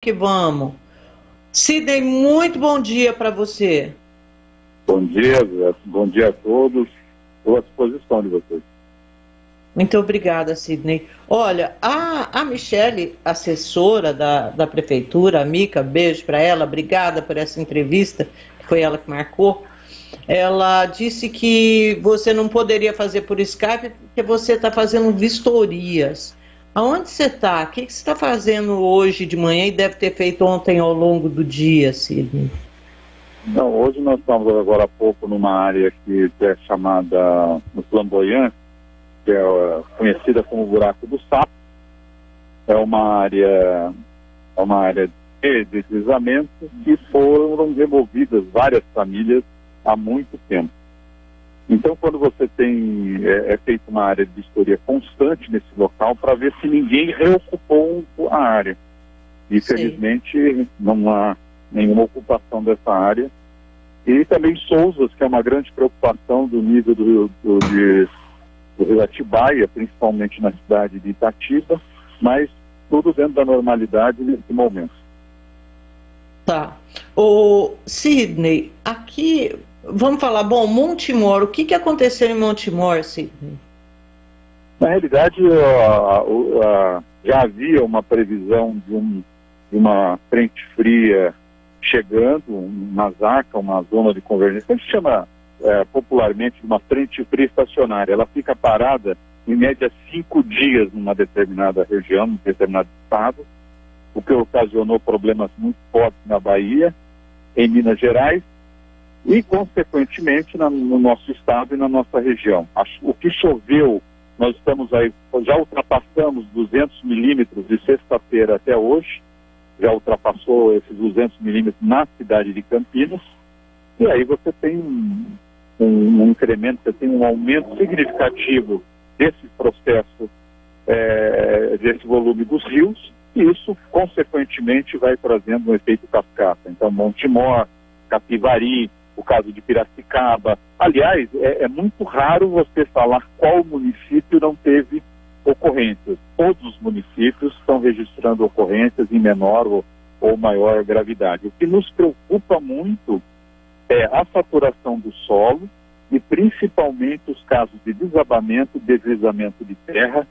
que vamos. Sidney, muito bom dia para você. Bom dia, Zé. Bom dia a todos. Estou à disposição de vocês. Muito obrigada, Sidney. Olha, a Michele, assessora da prefeitura, a Mica, beijo para ela, obrigada por essa entrevista, que foi ela que marcou. Ela disse que você não poderia fazer por Skype porque você está fazendo vistorias. Aonde você está? O que você está fazendo hoje de manhã e deve ter feito ontem ao longo do dia, Sidney? Não, hoje nós estamos agora há pouco numa área que é chamada no Flamboyant, que é conhecida como Buraco do Sapo. É uma área de deslizamento que foram removidas várias famílias há muito tempo. Então, quando você tem feita uma área de vistoria constante nesse local para ver se ninguém reocupou a área. E, felizmente, não há nenhuma ocupação dessa área. E também Sousas, que é uma grande preocupação do nível do Rio Atibaia, principalmente na cidade de Itatiba, mas tudo dentro da normalidade nesse momento. Tá. O Sidney, aqui, vamos falar, Montemor, o que aconteceu em Montemor, Sidney? Na realidade, já havia uma previsão de uma frente fria chegando, uma ZACA, uma zona de convergência, que se chama popularmente de uma frente fria estacionária. Ela fica parada em média 5 dias numa determinada região, num determinado estado, o que ocasionou problemas muito fortes na Bahia, em Minas Gerais e, consequentemente, no nosso estado e na nossa região. O que choveu, nós estamos aí, já ultrapassamos 200 milímetros de sexta-feira até hoje, já ultrapassou esses 200 milímetros na cidade de Campinas, e aí você tem um incremento, você tem um aumento significativo desse processo, desse volume dos rios, e isso, consequentemente, vai trazendo um efeito cascata. Então, Montemor, Capivari, o caso de Piracicaba. Aliás, é muito raro você falar qual município não teve ocorrências. Todos os municípios estão registrando ocorrências em menor ou maior gravidade. O que nos preocupa muito é a saturação do solo e principalmente os casos de desabamento, deslizamento de terra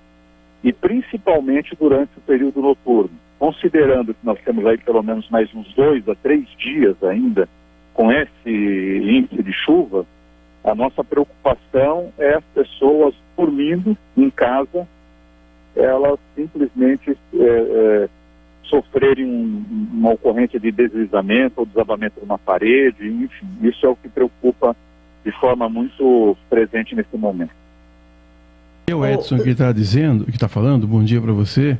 e principalmente durante o período noturno. Considerando que nós temos aí pelo menos mais uns 2 a 3 dias ainda com esse índice de chuva, a nossa preocupação é as pessoas dormindo em casa, elas simplesmente sofrerem uma ocorrência de deslizamento ou desabamento de uma parede, enfim, isso é o que preocupa de forma muito presente nesse momento. O Edson que está dizendo, que está falando, bom dia para você,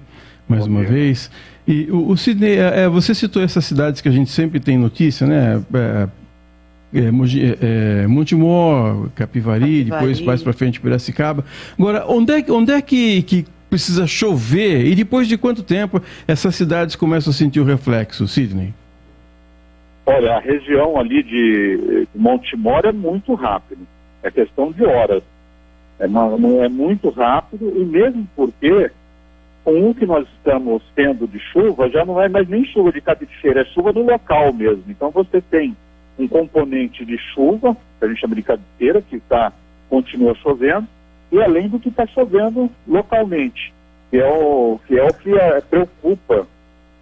mais uma vez. E o Sidney, você citou essas cidades que a gente sempre tem notícia, né? Montemor, Capivari, depois mais para frente Piracicaba. Agora, onde é que precisa chover e depois de quanto tempo essas cidades começam a sentir o reflexo, Sidney? Olha, a região ali de Montemor é muito rápido, é questão de horas. É muito rápido, e mesmo porque com o que nós estamos tendo de chuva, já não é mais nem chuva de cabicheira, é chuva no local mesmo. Então você tem um componente de chuva, que a gente chama de cabicheira, que continua chovendo, e além do que está chovendo localmente, que é o que preocupa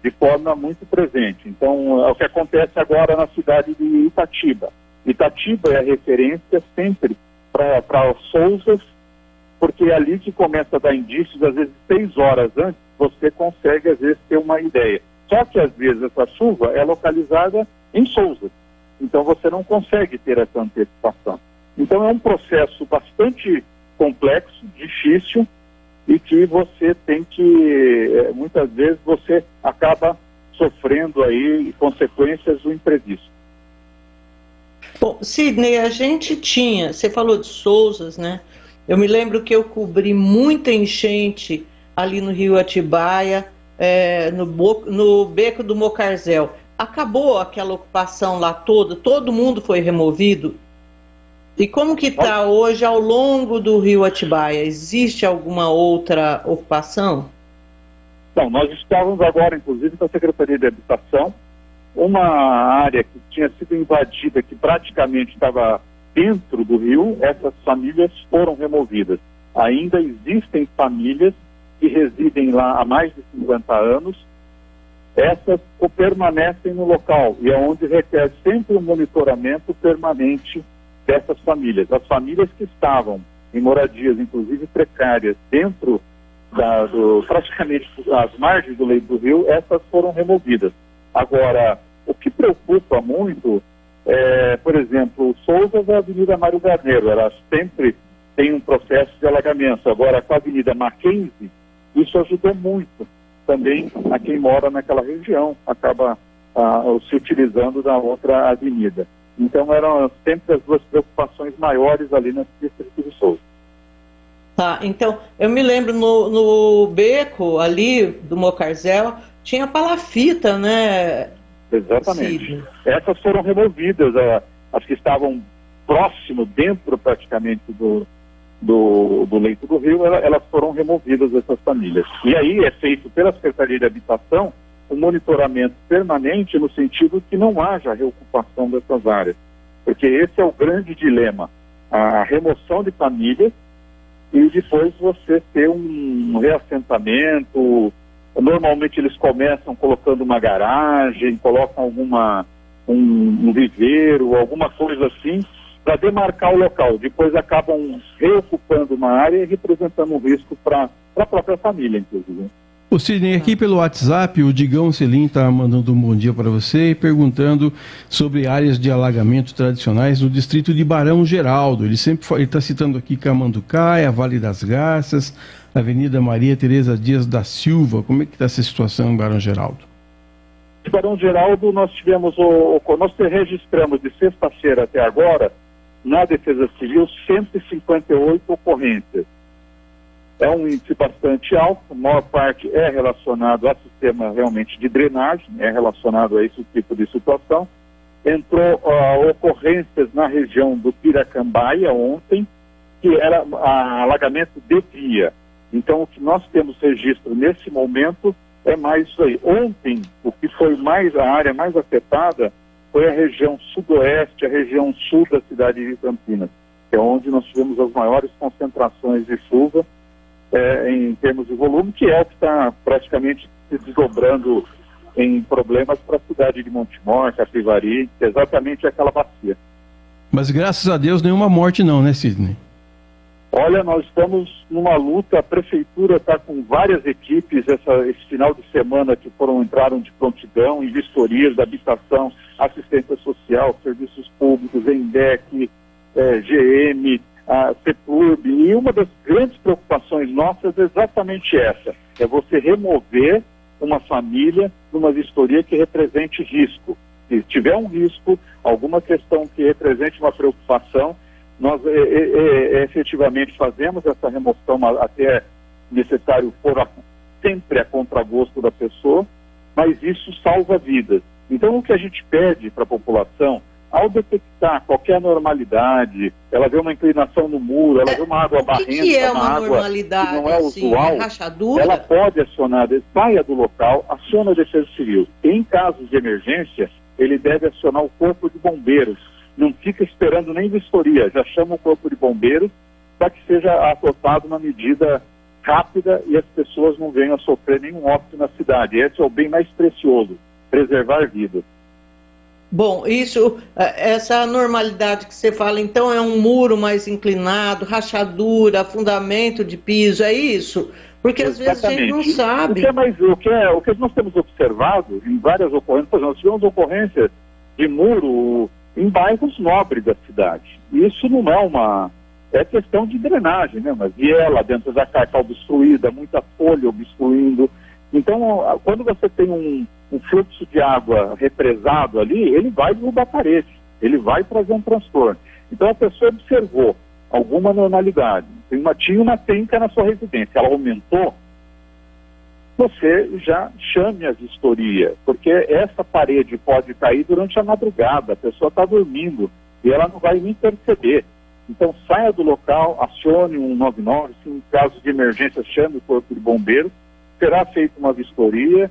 de forma muito presente. Então, é o que acontece agora na cidade de Itatiba. Itatiba é a referência sempre para Sousas, porque é ali que começa a dar indícios, às vezes 6 horas antes, você consegue, às vezes, ter uma ideia. Só que, às vezes, essa chuva é localizada em Sousas, então você não consegue ter essa antecipação. Então, é um processo bastante complexo, difícil, e que você tem que, muitas vezes, você acaba sofrendo aí consequências do imprevisto. Bom, Sidney, a gente tinha, você falou de Sousas, né? Eu me lembro que eu cobri muita enchente ali no Rio Atibaia, no Beco do Mocarzel. Acabou aquela ocupação lá toda? Todo mundo foi removido? E como que está hoje ao longo do Rio Atibaia? Existe alguma outra ocupação? Então, nós estávamos agora, inclusive, com a Secretaria de Habitação, uma área que tinha sido invadida, que praticamente estava dentro do rio, essas famílias foram removidas. Ainda existem famílias que residem lá há mais de 50 anos, essas permanecem no local, e é onde requer sempre um monitoramento permanente dessas famílias. As famílias que estavam em moradias, inclusive precárias, dentro praticamente às margens do leito do rio, essas foram removidas. Agora, o que preocupa muito por exemplo, o Souza da Avenida Mário Garneiro, ela sempre tem um processo de alagamento. Agora, com a Avenida Mackenzie, isso ajudou muito também a quem mora naquela região, acaba se utilizando da outra avenida. Então, eram sempre as duas preocupações maiores ali nesse distrito de Souza. Tá, então, eu me lembro no beco ali do Mocarzel, tinha palafita, né? Exatamente. Sim. Essas foram removidas, as que estavam próximo, dentro praticamente do leito do rio, elas foram removidas, essas famílias. E aí é feito pela Secretaria de Habitação um monitoramento permanente no sentido que não haja reocupação dessas áreas. Porque esse é o grande dilema, a remoção de famílias e depois você ter um reassentamento. Normalmente eles começam colocando uma garagem, colocam um viveiro, alguma coisa assim, para demarcar o local. Depois acabam reocupando uma área e representando um risco para a própria família, inclusive. O Sidney, aqui pelo WhatsApp, o Digão Selim está mandando um bom dia para você e perguntando sobre áreas de alagamento tradicionais no distrito de Barão Geraldo. Ele está citando aqui Camanducaia, Vale das Garças, Avenida Maria Tereza Dias da Silva. Como é que está essa situação em Barão Geraldo? Em Barão Geraldo nós nós registramos de sexta-feira até agora, na Defesa Civil, 158 ocorrências. É um índice bastante alto, a maior parte é relacionado a sistema realmente de drenagem, é relacionado a esse tipo de situação. Entrou ocorrências na região do Piracambaia ontem, que era alagamento de via. Então, o que nós temos registro nesse momento é mais isso aí. Ontem, o que foi a área mais afetada foi a região sudoeste, a região sul da cidade de Campinas, que é onde nós tivemos as maiores concentrações de chuva, em termos de volume, que é o que está praticamente se desdobrando em problemas para a cidade de Montemor, Capivari, que é exatamente aquela bacia. Mas graças a Deus nenhuma morte não, né, Sidney? Olha, nós estamos numa luta, a prefeitura está com várias equipes esse final de semana que entraram de prontidão em vistorias da habitação, assistência social, serviços públicos, ENDEC, GM, a CEPURB, e uma das grandes preocupações nossas é exatamente essa, é você remover uma família numa vistoria que represente risco. Se tiver um risco, alguma questão que represente uma preocupação, nós efetivamente fazemos essa remoção até necessário for sempre a contragosto da pessoa, mas isso salva vidas. Então o que a gente pede para a população, ao detectar qualquer anormalidade, ela vê uma inclinação no muro, ela vê uma água barrenta, que é uma uma água normalidade, que não é usual, rachadura? ela pode acionar, saia do local, aciona a Defesa Civil. Em casos de emergência, ele deve acionar o Corpo de Bombeiros. Não fica esperando nem vistoria, já chama o Corpo de Bombeiros para que seja adotada uma medida rápida e as pessoas não venham a sofrer nenhum óbito na cidade. Esse é o bem mais precioso, preservar vidas. Bom, essa normalidade que você fala, então, é um muro mais inclinado, rachadura, afundamento de piso, é isso? Porque às vezes a gente não sabe. O que nós temos observado em várias ocorrências, por exemplo, nós tivemos ocorrências de muro em bairros nobres da cidade. Isso não é questão de drenagem, né? Uma viela dentro da carta obstruída, muita folha obstruindo. Então, quando você tem um fluxo de água represado ali, ele vai derrubar a parede, ele vai trazer um transtorno. Então a pessoa observou alguma normalidade, tinha uma penca na sua residência, ela aumentou, você já chame a vistoria, porque essa parede pode cair durante a madrugada, a pessoa está dormindo e ela não vai nem perceber. Então saia do local, acione um 199, se em caso de emergência chame o Corpo de Bombeiros, será feita uma vistoria,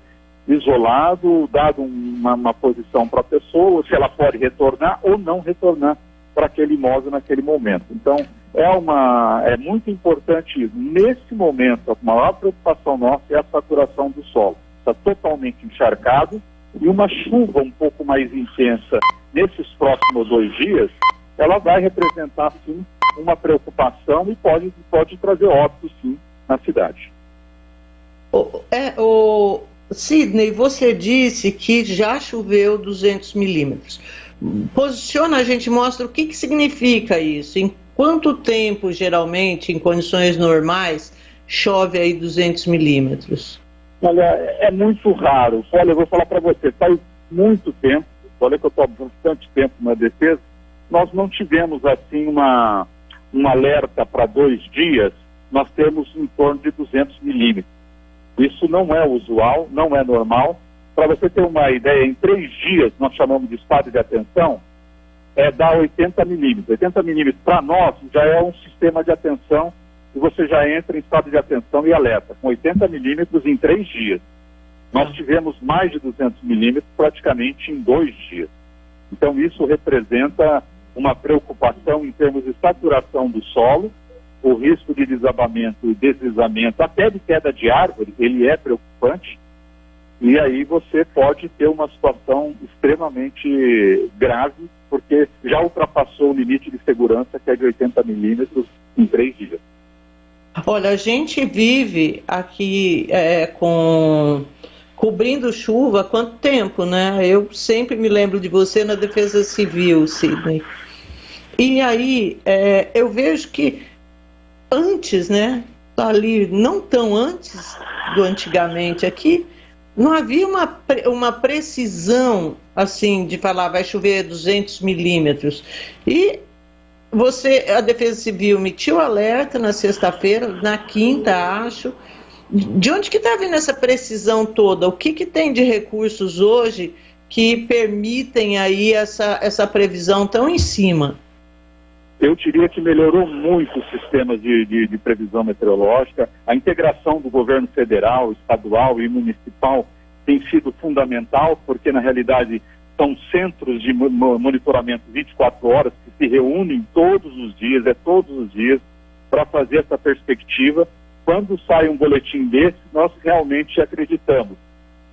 isolado, dado uma posição para a pessoa, se ela pode retornar ou não retornar para aquele imóvel naquele momento. Então, é muito importante isso. Nesse momento, a maior preocupação nossa é a saturação do solo. Está totalmente encharcado e uma chuva um pouco mais intensa nesses próximos 2 dias, ela vai representar, sim, uma preocupação e pode trazer óbitos, sim, na cidade. Sidney, você disse que já choveu 200 milímetros. Posiciona a gente, mostra o que significa isso. Em quanto tempo, geralmente, em condições normais, chove aí 200 milímetros? Olha, é muito raro. Olha, eu vou falar para você, faz muito tempo, olha que eu estou há bastante tempo na defesa, nós não tivemos assim um alerta para 2 dias, nós temos em torno de 200 milímetros. Isso não é usual, não é normal. Para você ter uma ideia, em 3 dias, nós chamamos de estado de atenção, dá 80 milímetros. 80 milímetros, para nós, já é um sistema de atenção e você já entra em estado de atenção e alerta. Com 80 milímetros em 3 dias. Nós tivemos mais de 200 milímetros praticamente em 2 dias. Então, isso representa uma preocupação em termos de saturação do solo, o risco de desabamento e deslizamento, até de queda de árvore, ele é preocupante. E aí você pode ter uma situação extremamente grave, porque já ultrapassou o limite de segurança, que é de 80 milímetros em 3 dias. Olha, a gente vive aqui cobrindo chuva há quanto tempo, né? Eu sempre me lembro de você na Defesa Civil, Sidney. E aí eu vejo que antes, né, ali, não tão antes do antigamente aqui, não havia uma precisão, assim, de falar vai chover 200 milímetros. E a Defesa Civil emitiu alerta na sexta-feira, na quinta, acho. De onde que está vindo essa precisão toda? O que tem de recursos hoje que permitem aí essa previsão tão em cima? Eu diria que melhorou muito o sistema de previsão meteorológica. A integração do governo federal, estadual e municipal tem sido fundamental, porque na realidade são centros de monitoramento 24 horas que se reúnem todos os dias, para fazer essa perspectiva. Quando sai um boletim desse, nós realmente acreditamos.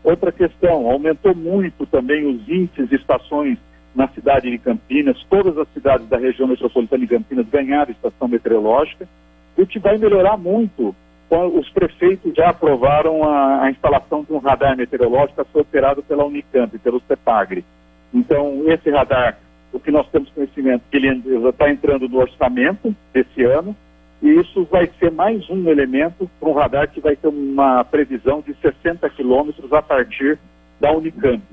Outra questão, aumentou muito também os índices de estações na cidade de Campinas. Todas as cidades da região metropolitana de Campinas ganharam estação meteorológica, o que vai melhorar muito. Os prefeitos já aprovaram a instalação de um radar meteorológico a ser operado pela Unicamp, pelo CEPAGRE. Então, esse radar, o que nós temos conhecimento, que ele já está entrando no orçamento desse ano, e isso vai ser mais um elemento para um radar que vai ter uma previsão de 60 quilômetros a partir da Unicamp.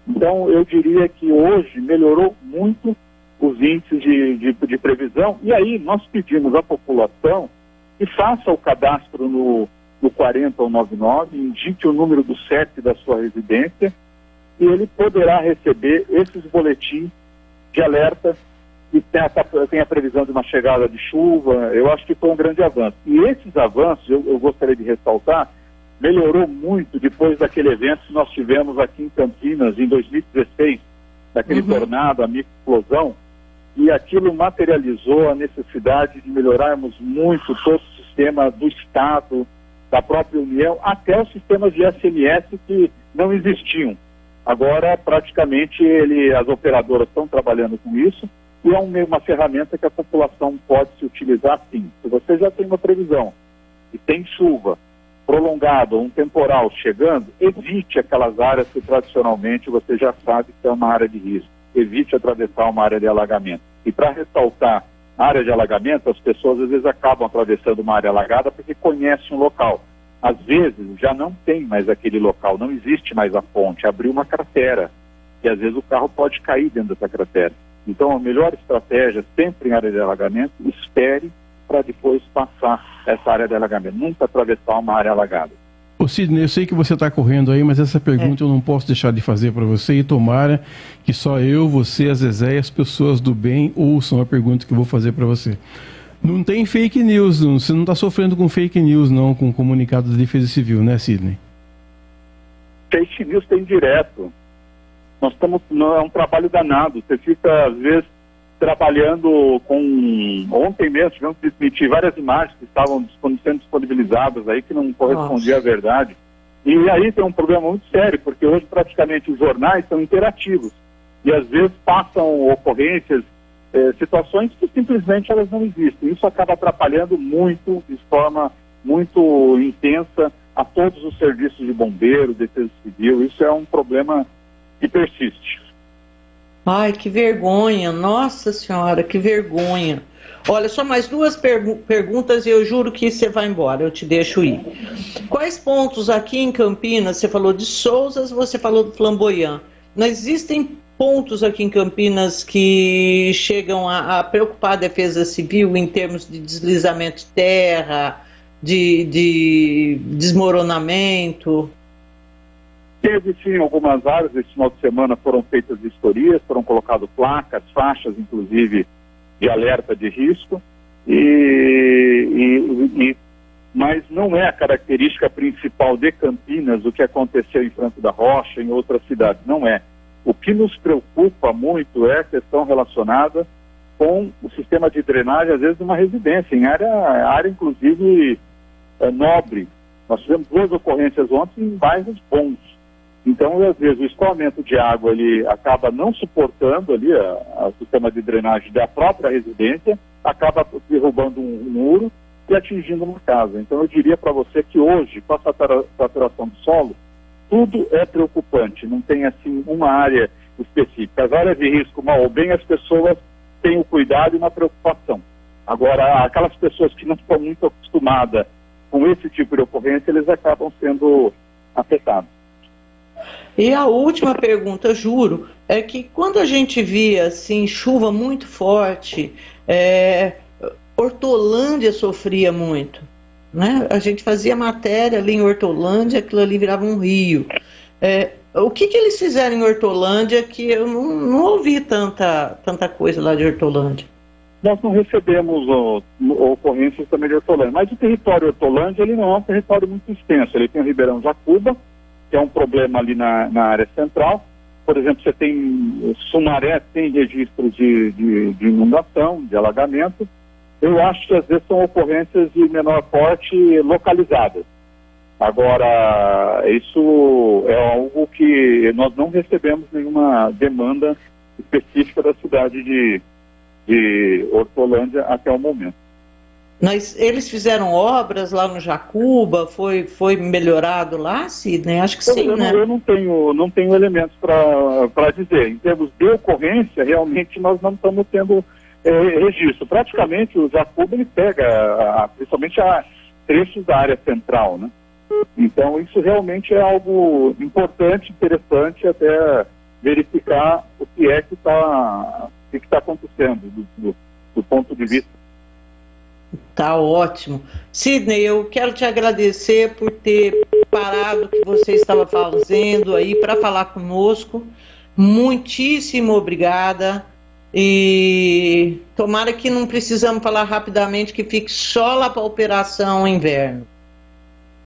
Então, eu diria que hoje melhorou muito os índices de previsão, e aí nós pedimos à população que faça o cadastro no 4099, indique o número do CEP da sua residência, e ele poderá receber esses boletins de alerta que tem a previsão de uma chegada de chuva. Eu acho que foi um grande avanço. E esses avanços, eu gostaria de ressaltar, melhorou muito depois daquele evento que nós tivemos aqui em Campinas, em 2016, daquele tornado, a microexplosão, e aquilo materializou a necessidade de melhorarmos muito todo o sistema do Estado, da própria União, até os sistemas de SMS que não existiam. Agora, praticamente, as operadoras estão trabalhando com isso, e é uma ferramenta que a população pode se utilizar sim. Se você já tem uma previsão e tem chuva prolongada ou um temporal chegando, evite aquelas áreas que tradicionalmente você já sabe que é uma área de risco. Evite atravessar uma área de alagamento. E para ressaltar a área de alagamento, as pessoas às vezes acabam atravessando uma área alagada porque conhecem um local. Às vezes já não tem mais aquele local, não existe mais a ponte, abriu uma cratera. E às vezes o carro pode cair dentro dessa cratera. Então a melhor estratégia, sempre em área de alagamento, espere para depois passar essa área de alagamento. Nunca atravessar uma área alagada. Ô Sidney, eu sei que você está correndo aí, mas essa pergunta eu não posso deixar de fazer para você, e tomara que só eu, você, a Zezé e as pessoas do bem ouçam a pergunta que eu vou fazer para você. Não tem fake news, você não está sofrendo com fake news, não, com comunicado da Defesa Civil, né, Sidney? Fake news tem direto. Nós estamos, é um trabalho danado. Você fica, às vezes, trabalhando com... Ontem mesmo tivemos que desmentir várias imagens que estavam sendo disponibilizadas aí, que não correspondiam à verdade. E aí tem um problema muito sério, porque hoje praticamente os jornais são interativos. E às vezes passam ocorrências, situações que simplesmente elas não existem. Isso acaba atrapalhando muito, de forma muito intensa, a todos os serviços de bombeiro, defesa civil. Isso é um problema que persiste. Ai, que vergonha, nossa senhora, que vergonha. Olha, só mais duas perguntas e eu juro que você vai embora, eu te deixo ir. Quais pontos aqui em Campinas, você falou de Souzas, você falou do Flamboyant, mas existem pontos aqui em Campinas que chegam a preocupar a Defesa Civil em termos de deslizamento de terra, de desmoronamento? Teve sim algumas áreas, esse final de semana foram feitas vistorias, foram colocadas placas, faixas, inclusive, de alerta de risco, mas não é a característica principal de Campinas o que aconteceu em Franco da Rocha, em outras cidades, não é. O que nos preocupa muito é a questão relacionada com o sistema de drenagem, às vezes, de uma residência, em área inclusive, nobre. Nós tivemos 2 ocorrências ontem em bairros bons. Então, às vezes, o escoamento de água ele acaba não suportando ali o sistema de drenagem da própria residência, acaba derrubando um muro e atingindo uma casa. Então, eu diria para você que hoje, com a saturação do solo, tudo é preocupante, não tem assim uma área específica. As áreas de risco, mal ou bem, as pessoas têm o cuidado e uma preocupação. Agora, aquelas pessoas que não estão muito acostumadas com esse tipo de ocorrência, eles acabam sendo afetados. E a última pergunta, juro, é que quando a gente via assim, chuva muito forte, Hortolândia sofria muito, né? A gente fazia matéria ali em Hortolândia, aquilo ali virava um rio. O que eles fizeram em Hortolândia que eu não ouvi tanta coisa lá de Hortolândia? Nós não recebemos ocorrências também de Hortolândia, mas o território Hortolândia ele não é um território muito extenso. Ele tem o Ribeirão Jacuba, que é um problema ali na área central. Por exemplo, você tem Sumaré, tem registros de inundação, de alagamento. Eu acho que às vezes são ocorrências de menor porte localizadas. Agora, isso é algo que nós não recebemos nenhuma demanda específica da cidade de Hortolândia até o momento. Mas eles fizeram obras lá no Jacuba, foi melhorado lá, Sidney? Acho que sim, né? Eu não tenho elementos para dizer. Em termos de ocorrência, realmente nós não estamos tendo registro. Praticamente o Jacuba ele pega, principalmente trechos da área central, né? Então isso realmente é algo importante, interessante, até verificar o que é que está acontecendo do ponto de vista. Tá ótimo. Sidney, eu quero te agradecer por ter parado o que você estava fazendo aí para falar conosco. Muitíssimo obrigada. E tomara que não precisamos falar rapidamente, que fique só lá para a Operação Inverno.